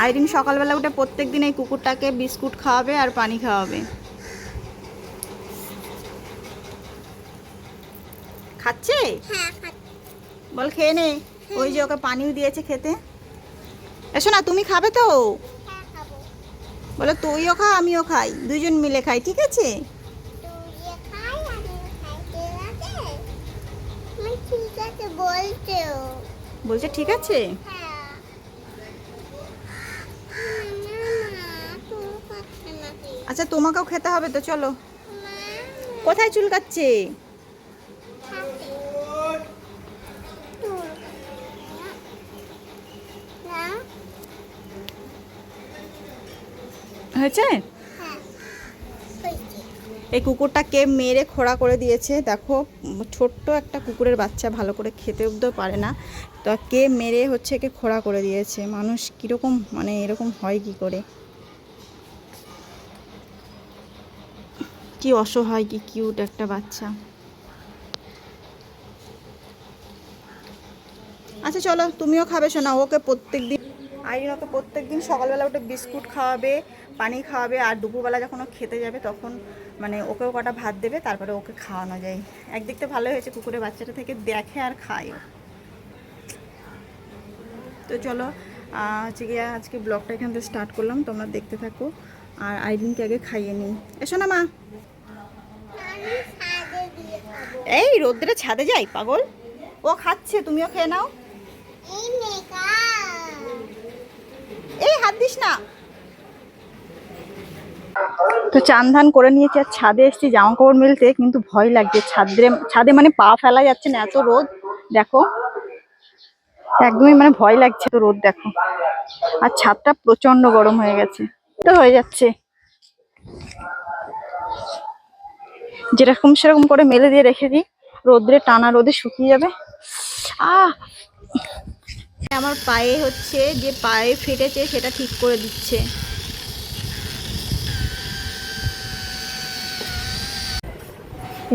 আইরিন সকালবেলা উঠে প্রত্যেক দিন এই কুকুরটাকে বিস্কুট খাওয়াবে আর পানি খাওয়াবে। খাচ্ছে? বল খেয়ে নে। ওই যে ওকে পানিও দিয়েছে খেতে। এসো না, তুমি খাবে তো? বলো তুইও খা আমিও খাই, দুইজন মিলে খাই, ঠিক আছে? বলছে ঠিক আছে। আচ্ছা তোমাকেও খেতে হবে তো, চলো। কোথায় চুলকাচ্ছে? হয়েছে? এই কুকুরটাকে মেরে খোড়া করে দিয়েছে। দেখো ছোট্ট একটা কুকুরের বাচ্চা, ভালো করে খেতে উঠতেও পারে না, তো কে মেরে হচ্ছে কে খোড়া করে দিয়েছে। মানুষ কীরকম মানে এরকম হয় কি করে? কি অসহায়, কি কিউট একটা বাচ্চা। আচ্ছা চলো তুমিও খাবে শোনা। ওকে প্রত্যেক দিন আইরিন ওকে প্রত্যেক দিন সকালবেলা উঠে বিস্কুট খাওয়াবে, পানি খাওয়াবে, আর দুপুরবেলা যখন ও খেতে যাবে তখন মানে ওকেও কটা ভাত দেবে, তারপরে ওকে খাওয়ানো যায়। একদিক থেকে ভালো হয়েছে, কুকুরের বাচ্চাটা থেকে দেখে আর খায়। তো চলো আজকে ব্লগটা এখান থেকে স্টার্ট করলাম, তোমরা দেখতে থাকো। আর আইরিনকে আগে খাইয়ে নিই। এসো না মা। এই রোদ্রে ছাদে যাই পাগল? ও খাচ্ছে, তুমিও খেয়ে নাও। এই হাত দিস না। তো চান ধান করে নিয়েছি আর ছাদে এসেছি জামা কাপড় মেলতে, কিন্তু ভয় লাগছে। ছাদে মানে পা ফেলা যাচ্ছে না, এত রোদ। দেখো একদমই মানে ভয় লাগছে, তো রোদ দেখো। আর ছাদটা প্রচন্ড গরম হয়ে গেছে। তো হয়ে যাচ্ছে যেরকম সেরকম করে মেলে দিয়ে রেখে দিই, রোদ্রে টানা রোদে শুকিয়ে যাবে। আমার পায়ে হচ্ছে যে পায়ে ফেটেছে সেটা ঠিক করে দিচ্ছে।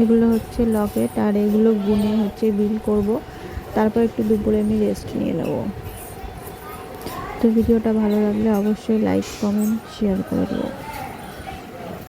এগুলো হচ্ছে লকেট, আর এগুলো গুনে হচ্ছে বিল করব, তারপর একটু দুপুরে আমি রেস্ট নিয়ে নেব। তো ভিডিওটা ভালো লাগলে অবশ্যই লাইক কমেন্ট শেয়ার করে দেবো।